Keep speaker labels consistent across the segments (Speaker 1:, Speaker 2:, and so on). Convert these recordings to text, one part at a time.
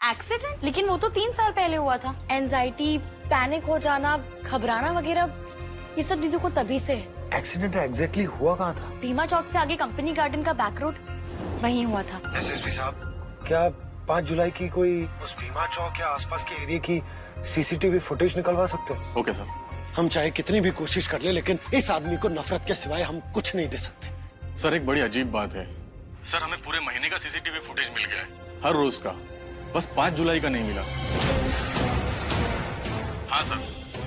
Speaker 1: Accident? लेकिन वो तो 3 साल पहले हुआ था। एंजाइटी, पैनिक हो जाना, घबराना वगैरह, ये सब दीदी को तभी से है।
Speaker 2: एक्सीडेंट एग्जैक्टली हुआ कहाँ था?
Speaker 1: भीमा चौक से आगे कंपनी गार्डन का बैक रोड, वहीं हुआ था।
Speaker 2: एसएसपी साहब, क्या 5 जुलाई की कोई उस भीमा चौक या आसपास के एरिया की सीसीटीवी फुटेज निकलवा सकते हैं?
Speaker 3: Okay sir.
Speaker 2: हम चाहे कितनी भी कोशिश कर ले, लेकिन इस आदमी को नफरत के सिवाय हम कुछ नहीं दे सकते।
Speaker 3: सर एक बड़ी अजीब बात है सर, हमें पूरे महीने का सीसीटीवी फुटेज मिल गया है, हर रोज का, बस 5 जुलाई का नहीं मिला। हाँ सर,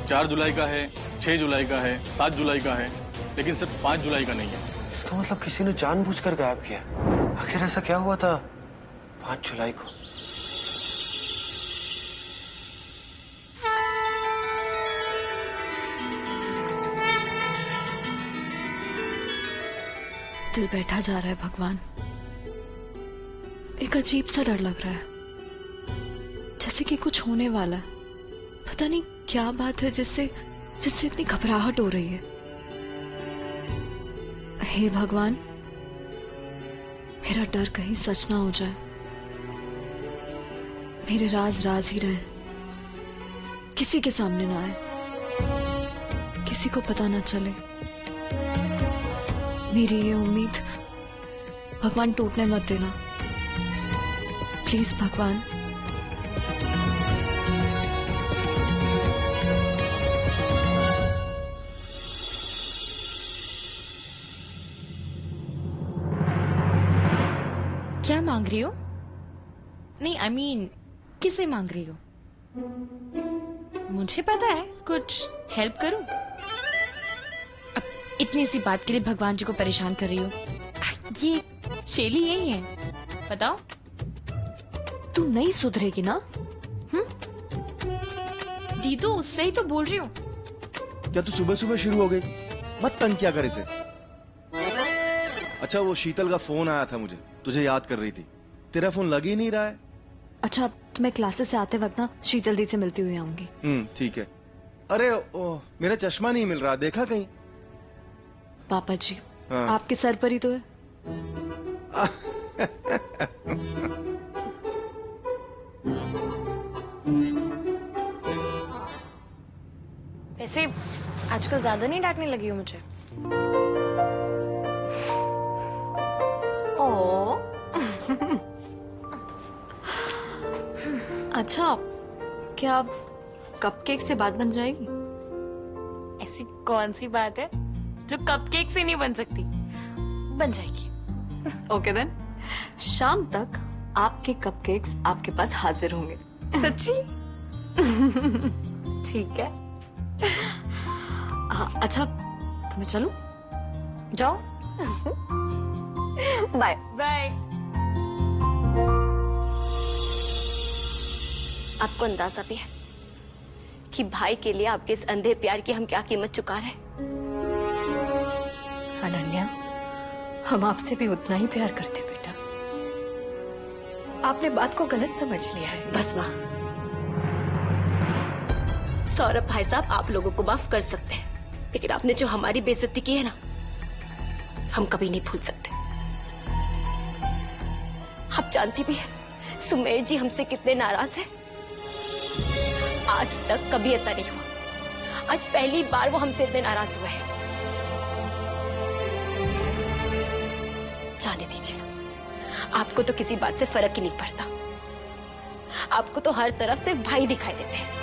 Speaker 3: 4 जुलाई का है, 6 जुलाई का है, 7 जुलाई का है, लेकिन सिर्फ 5 जुलाई का नहीं है।
Speaker 2: इसका मतलब किसी ने जानबूझकर गायब किया। आखिर ऐसा क्या हुआ था 5 जुलाई को?
Speaker 4: दिल बैठा जा रहा है भगवान। एक अजीब सा डर लग रहा है, जैसे कि कुछ होने वाला है। पता नहीं क्या बात है जिससे इतनी घबराहट हो रही है। हे भगवान, मेरा डर कहीं सच ना हो जाए, मेरे राज राज ही रहे, किसी के सामने ना आए, किसी को पता ना चले। मेरी ये उम्मीद भगवान टूटने मत देना, प्लीज भगवान।
Speaker 1: क्या मांग रही हो? नहीं, I mean, किसे मांग रही हो? मुझे पता है, कुछ हेल्प करूं? अब इतनी सी बात के लिए भगवान जी को परेशान कर रही हो? ये शैली यही है, बताओ।
Speaker 4: तू नहीं सुधरेगी ना?
Speaker 1: दीदू, उससे ही तो बोल रही हूँ।
Speaker 5: क्या तू सुबह सुबह शुरू हो गई? मत तंग क्या करे से। अच्छा, वो शीतल का फोन आया था मुझे, तुझे याद कर रही थी। तेरा फोन लग ही नहीं रहा है।
Speaker 4: अच्छा, तो मैं क्लासेस से आते वक्त ना शीतल दी से मिलती हुई आऊंगी।
Speaker 5: ठीक है। अरे मेरा चश्मा नहीं मिल रहा, देखा कहीं?
Speaker 4: पापा जी,
Speaker 5: हाँ।
Speaker 4: आपके सर पर ही तो है।
Speaker 1: वैसे आजकल ज्यादा नहीं डांटने लगी हो मुझे? ओ
Speaker 4: अच्छा, क्या कपकेक से बात बन जाएगी?
Speaker 1: ऐसी कौन सी बात है जो कपकेक से नहीं बन सकती? बन जाएगी।
Speaker 4: ओके देन, शाम तक आपके कपकेक्स आपके पास हाजिर होंगे।
Speaker 1: सच्ची? ठीक है।
Speaker 4: अच्छा, तो मैं चलूं?
Speaker 1: जाओ।
Speaker 4: Bye
Speaker 1: bye.
Speaker 6: आपको अंदाजा भी है कि भाई के लिए आपके इस अंधे प्यार की हम क्या कीमत चुका रहे हैं?
Speaker 7: अनन्या, हम आपसे भी उतना ही प्यार करते बेटा। आपने बात को गलत समझ लिया है।
Speaker 6: बस माँ, सौरभ भाई साहब आप लोगों को माफ कर सकते हैं, लेकिन आपने जो हमारी बेइज्जती की है ना, हम कभी नहीं भूल सकते। आप जानती भी है सुमेर जी हमसे कितने नाराज हैं। आज तक कभी ऐसा नहीं हुआ, आज पहली बार वो हमसे इतने नाराज हुए हैं। जाने दीजिए ना, आपको तो किसी बात से फर्क ही नहीं पड़ता। आपको तो हर तरफ से भाई दिखाई देते हैं।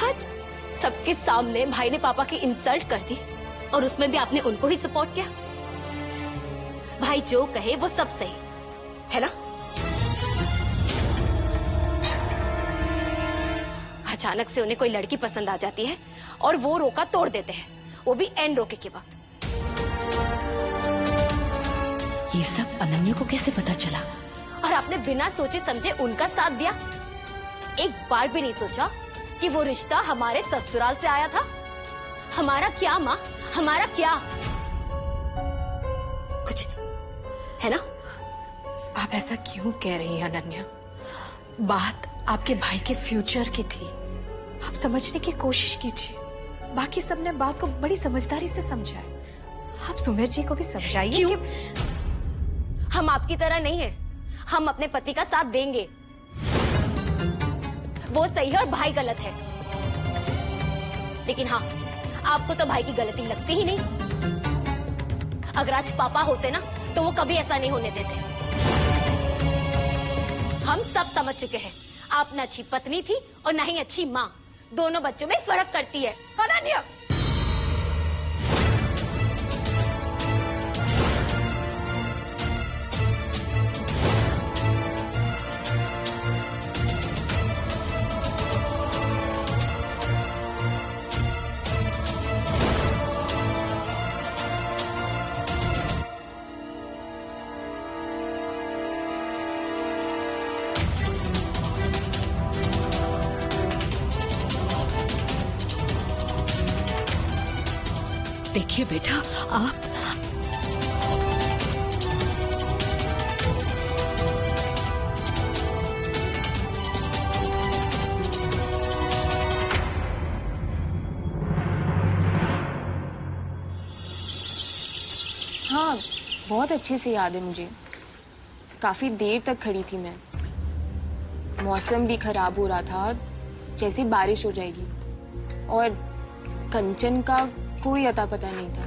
Speaker 6: आज सबके सामने भाई ने पापा की इंसल्ट कर दी और उसमें भी आपने उनको ही सपोर्ट किया। भाई जो कहे वो सब सही है ना? अचानक से उन्हें कोई लड़की पसंद आ जाती है और वो रोका तोड़ देते हैं, वो भी एंड रोके के वक्त।
Speaker 1: ये सब अनन्या को कैसे पता चला?
Speaker 6: और आपने बिना सोचे समझे उनका साथ दिया। एक बार भी नहीं सोचा कि वो रिश्ता हमारे ससुराल से आया था। हमारा क्या माँ, हमारा क्या? कुछ नहीं, है ना?
Speaker 7: आप ऐसा क्यों कह रही हैं अनन्या? बात आपके भाई के फ्यूचर की थी। आप समझने की कोशिश कीजिए। बाकी सबने बात को बड़ी समझदारी से समझा है। आप सुमेर जी को भी समझाइए कि
Speaker 6: हम आपकी तरह नहीं है। हम अपने पति का साथ देंगे। वो सही है और भाई गलत है। लेकिन हाँ, आपको तो भाई की गलती लगती ही नहीं। अगर आज पापा होते ना तो वो कभी ऐसा नहीं होने देते। हम सब समझ चुके हैं, आप न अच्छी पत्नी थी और न ही अच्छी माँ। दोनों बच्चों में फर्क करती है अनन्या।
Speaker 7: देखिए बेटा, आप
Speaker 8: हाँ, बहुत अच्छे से याद है मुझे। काफी देर तक खड़ी थी मैं। मौसम भी खराब हो रहा था, जैसे बारिश हो जाएगी। और कंचन का कोई अता पता नहीं था।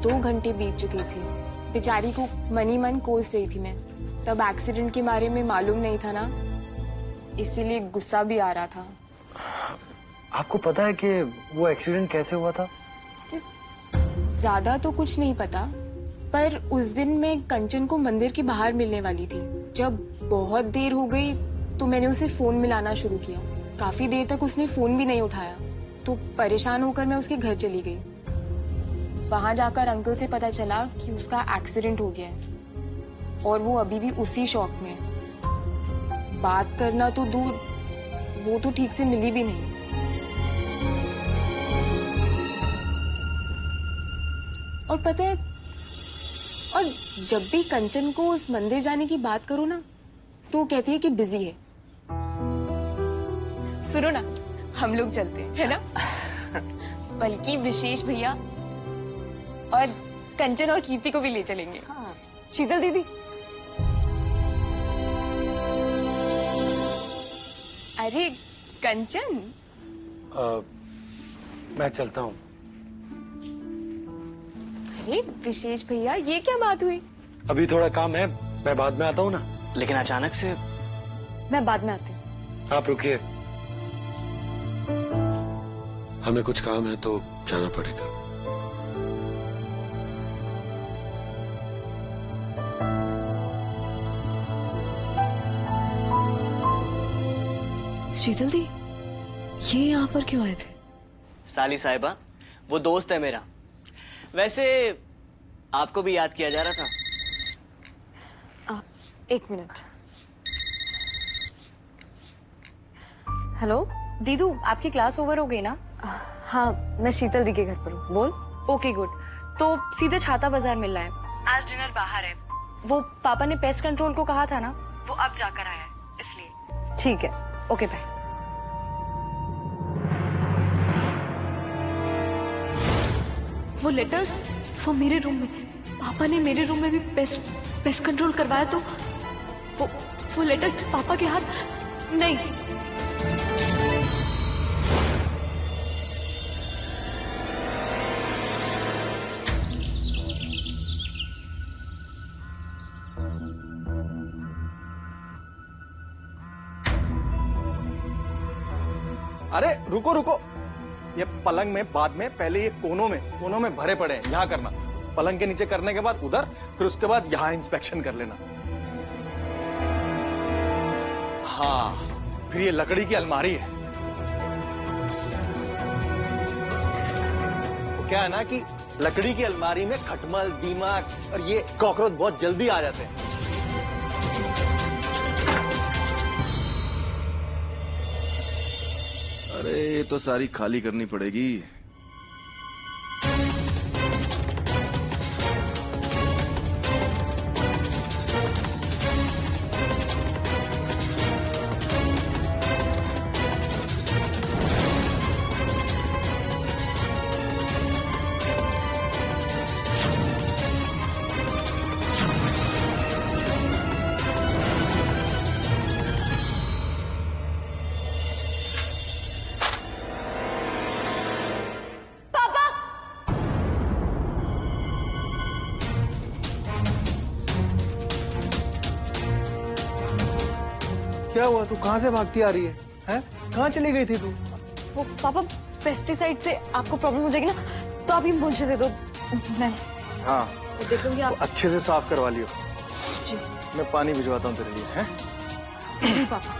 Speaker 8: 2 घंटे बीत चुके थे। बेचारी को मन ही मन कोस रही थी मैं। तब एक्सीडेंट के बारे में मालूम नहीं था ना, इसीलिए गुस्सा भी आ रहा था।
Speaker 2: आपको पता है कि वो एक्सीडेंट कैसे हुआ था?
Speaker 8: ज्यादा तो कुछ नहीं पता, पर उस दिन मैं कंचन को मंदिर के बाहर मिलने वाली थी। जब बहुत देर हो गई तो मैंने उसे फोन मिलाना शुरू किया। काफी देर तक उसने फोन भी नहीं उठाया, तो परेशान होकर मैं उसके घर चली गई। वहां जाकर अंकल से पता चला कि उसका एक्सीडेंट हो गया है और वो अभी भी उसी शौक में है। बात करना तो दूर, वो तो ठीक से मिली भी नहीं। और पता है, और जब भी कंचन को उस मंदिर जाने की बात करो ना, तो वो कहती है कि बिजी है। सुनो ना, हम लोग चलते हैं, है ना? बल्कि विशेष भैया और कंचन और कीर्ति को भी ले चलेंगे। हाँ। शीतल दीदी, अरे कंचन,
Speaker 2: मैं चलता हूँ।
Speaker 8: अरे विशेष भैया, ये क्या बात हुई?
Speaker 2: अभी थोड़ा काम है, मैं बाद में आता हूँ ना।
Speaker 9: लेकिन अचानक से।
Speaker 8: मैं बाद में आती हूँ।
Speaker 2: आप रुकिए, हमें कुछ काम है तो जाना पड़ेगा।
Speaker 4: शीतल दी, ये यहाँ पर क्यों आए थे?
Speaker 9: साली साहिबा, वो दोस्त है मेरा। वैसे आपको भी याद किया जा रहा था।
Speaker 8: 1 मिनट। हेलो
Speaker 1: दीदू, आपकी क्लास ओवर हो गई ना?
Speaker 8: हाँ, मैं शीतल दी के घर पर हूँ। बोल।
Speaker 1: Okay good. तो सीधे छाता बाजार मिल रहा है। आज डिनर बाहर है। वो पापा ने पेस्ट कंट्रोल को कहा था ना, वो अब जाकर आया है, इसलिए।
Speaker 8: ठीक है।
Speaker 1: Okay bye.
Speaker 4: वो लेटर्स, वो मेरे रूम में, पापा ने मेरे रूम में भी पेस्ट कंट्रोल करवाया, तो वो लेटर्स पापा के हाथ नहीं।
Speaker 5: अरे रुको रुको, ये पलंग में बाद में, पहले ये कोनों में भरे पड़े हैं, यहाँ करना। पलंग के नीचे करने के बाद उधर, फिर उसके बाद यहाँ इंस्पेक्शन कर लेना। हाँ, फिर ये लकड़ी की अलमारी है। वो क्या है ना कि लकड़ी की अलमारी में खटमल, दीमक और ये कॉकरोच बहुत जल्दी आ जाते हैं। अरे ये तो सारी खाली करनी पड़ेगी। क्या हुआ? तू कहाँ से भागती आ रही है? हैं? कहाँ चली गई थी तू?
Speaker 4: वो पापा पेस्टिसाइड से आपको प्रॉब्लम हो जाएगी ना, तो आप ही मुझे दे दो, मैं
Speaker 5: हाँ
Speaker 4: देख लूंगी। आप
Speaker 5: अच्छे से साफ करवा लियो।
Speaker 4: जी
Speaker 5: मैं पानी भिजवाता हूँ तेरे लिए, हैं?
Speaker 4: जी पापा।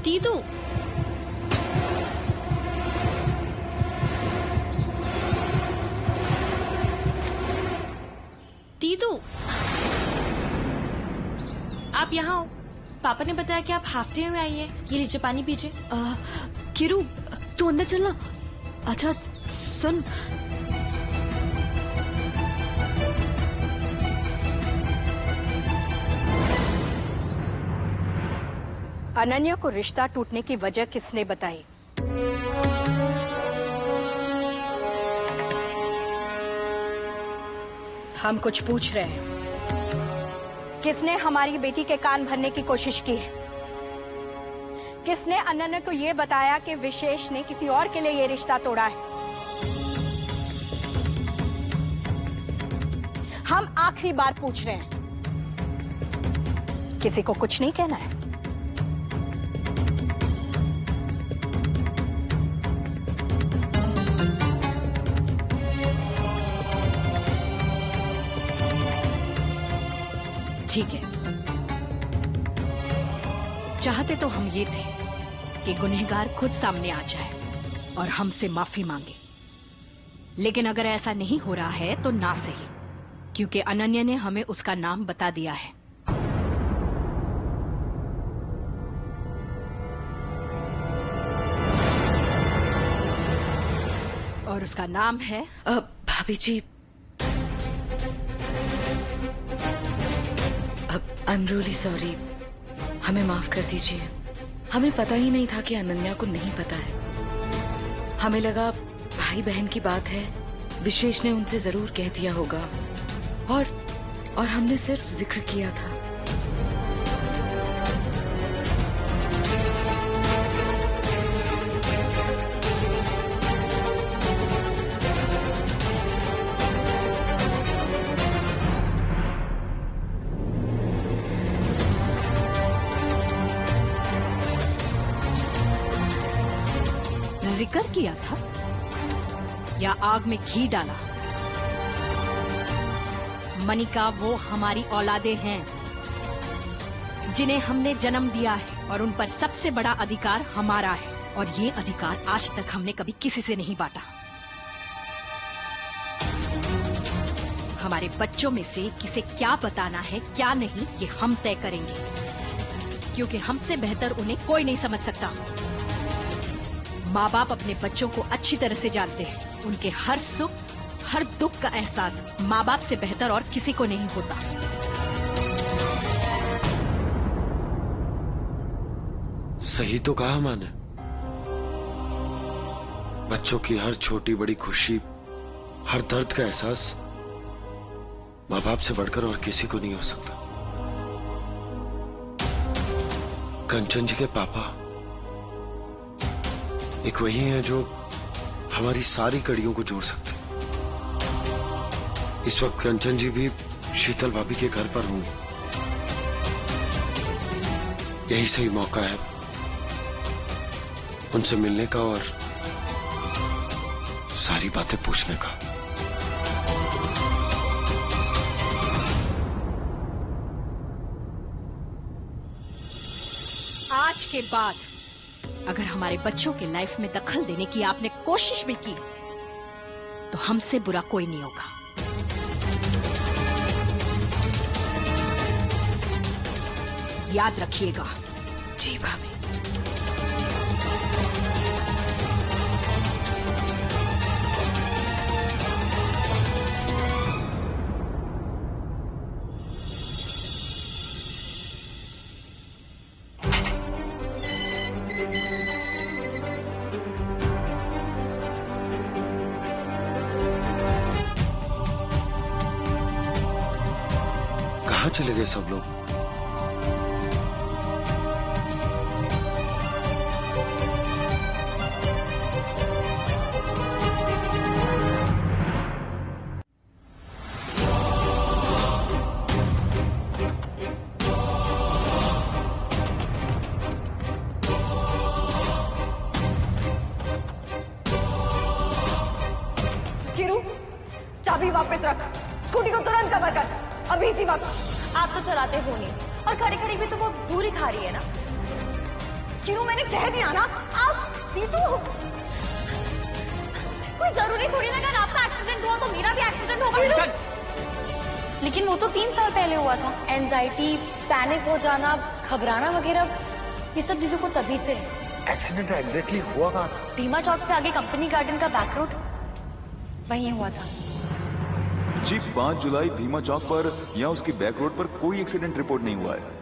Speaker 1: दीदू, दीदू, आप यहाँ हो। पापा ने बताया कि आप हाफ डे में आई है। ये लीजिए पानी पीजिए।
Speaker 4: किरू तू अंदर चलना। अच्छा सुन,
Speaker 7: अनन्या को रिश्ता टूटने की वजह किसने बताई? हम कुछ पूछ रहे हैं। किसने हमारी बेटी के कान भरने की कोशिश की है? किसने अनन्या को यह बताया कि विशेष ने किसी और के लिए यह रिश्ता तोड़ा है? हम आखिरी बार पूछ रहे हैं। किसी को कुछ नहीं कहना है।
Speaker 10: ठीक है, चाहते तो हम ये थे कि गुनहगार खुद सामने आ जाए और हमसे माफी मांगे, लेकिन अगर ऐसा नहीं हो रहा है तो ना सही, क्योंकि अनन्या ने हमें उसका नाम बता दिया है। और उसका नाम है
Speaker 7: भाभी जी, आई एम रियली सॉरी, हमें माफ कर दीजिए। हमें पता ही नहीं था कि अनन्या को नहीं पता है। हमें लगा भाई बहन की बात है, विशेष ने उनसे जरूर कह दिया होगा, और हमने सिर्फ जिक्र किया था।
Speaker 10: जिक्र किया था या आग में घी डाला? मनिका वो हमारी औलादे हैं जिन्हें हमने जन्म दिया है, और उन पर सबसे बड़ा अधिकार हमारा है, और ये अधिकार आज तक हमने कभी किसी से नहीं बांटा। हमारे बच्चों में से किसे क्या बताना है क्या नहीं, ये हम तय करेंगे, क्योंकि हमसे बेहतर उन्हें कोई नहीं समझ सकता। माँ बाप अपने बच्चों को अच्छी तरह से जानते हैं। उनके हर सुख हर दुख का एहसास माँ बाप से बेहतर और किसी को नहीं होता।
Speaker 11: सही तो कहा माँ ने। बच्चों की हर छोटी बड़ी खुशी, हर दर्द का एहसास माँ बाप से बढ़कर और किसी को नहीं हो सकता। कंचन जी के पापा एक वही है जो हमारी सारी कड़ियों को जोड़ सकते। इस वक्त कंचन जी भी शीतल भाभी के घर पर होंगे। यही सही मौका है उनसे मिलने का और सारी बातें पूछने का।
Speaker 10: आज के बाद अगर हमारे बच्चों के लाइफ में दखल देने की आपने कोशिश भी की तो हमसे बुरा कोई नहीं होगा। याद रखिएगा।
Speaker 7: जी भाभी।
Speaker 11: कहाँ चले गए सब लोग?
Speaker 12: किरू, चाबी वापस रख। स्कूटी को तुरंत कवर कर, अभी सी वापस।
Speaker 6: आप तो चलाते हो नहीं और खड़ी खड़ी भी तो वो दूरी खा रही है ना।
Speaker 12: किरू, मैंने कह दिया ना।
Speaker 6: आप दीदू, कोई जरूरी थोड़ी ना अगर आपका एक्सीडेंट हुआ तो मेरा भी एक्सीडेंट होगा। लेकिन वो तो 3 साल पहले हुआ था। एंजाइटी, पैनिक हो जाना, घबराना वगैरह, ये सब दीदू को तभी से है।
Speaker 2: एक्सीडेंट एग्जैक्टली हुआ कहाँ था?
Speaker 6: भीमा चौक से आगे कंपनी गार्डन का बैक रोड, वहीं हुआ था।
Speaker 13: जी 5 जुलाई भीमा चौक पर या उसकी बैक रोड पर कोई एक्सीडेंट रिपोर्ट नहीं हुआ है।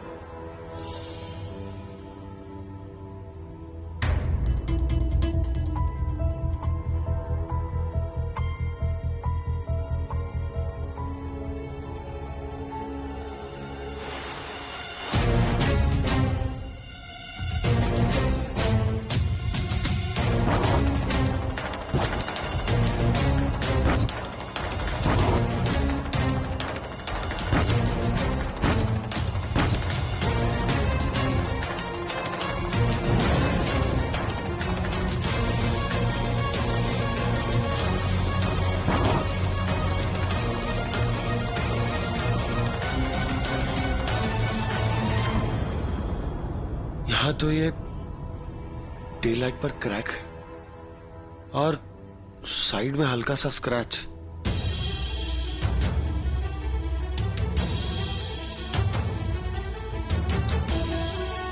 Speaker 11: यहाँ तो ये टेल लाइट पर क्रैक है और साइड में हल्का सा स्क्रैच।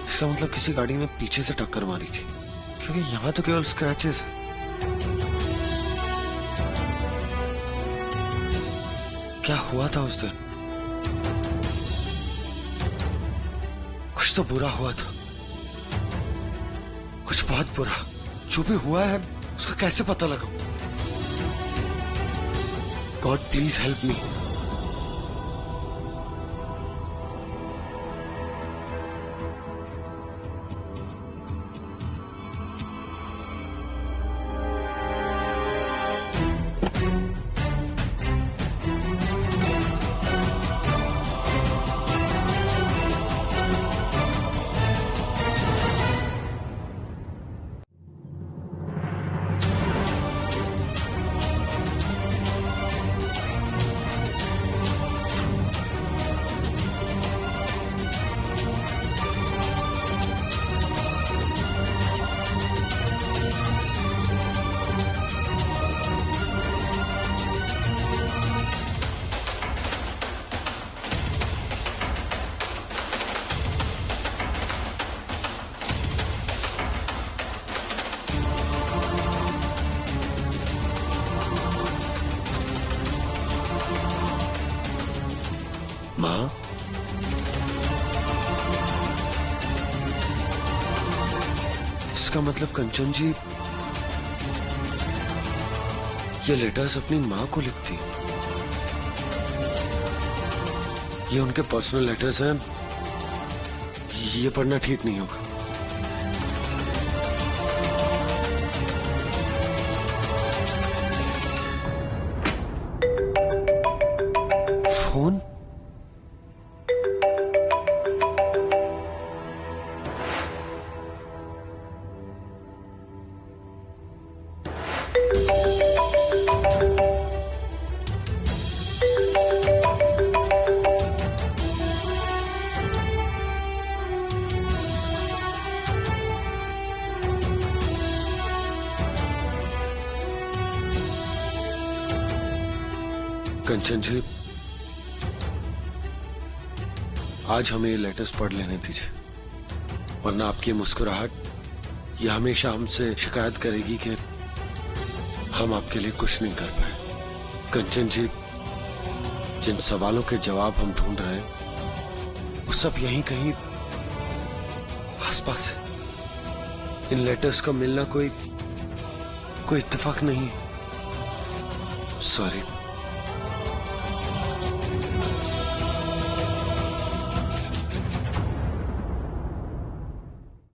Speaker 11: इसका मतलब किसी गाड़ी ने पीछे से टक्कर मारी थी, क्योंकि यहाँ तो केवल स्क्रैचेस है। क्या हुआ था उस दिन? कुछ तो बुरा हुआ था, कुछ बहुत बुरा। जो भी हुआ है उसका कैसे पता लगा? God please help me. माँ, इसका मतलब कंचन जी ये लेटर्स अपनी माँ को लिखती। ये उनके पर्सनल लेटर्स हैं, ये पढ़ना ठीक नहीं होगा। फोन? कंचन जी, आज हमें ये लेटर्स पढ़ लेने दीजिए, वरना आपकी मुस्कुराहट ये हमेशा हमसे शिकायत करेगी कि हम आपके लिए कुछ नहीं कर पाए। कंचन जी, जिन सवालों के जवाब हम ढूंढ रहे हैं वो सब यहीं कहीं आसपास है। इन लेटर्स का मिलना कोई इत्तेफाक नहीं है। सॉरी।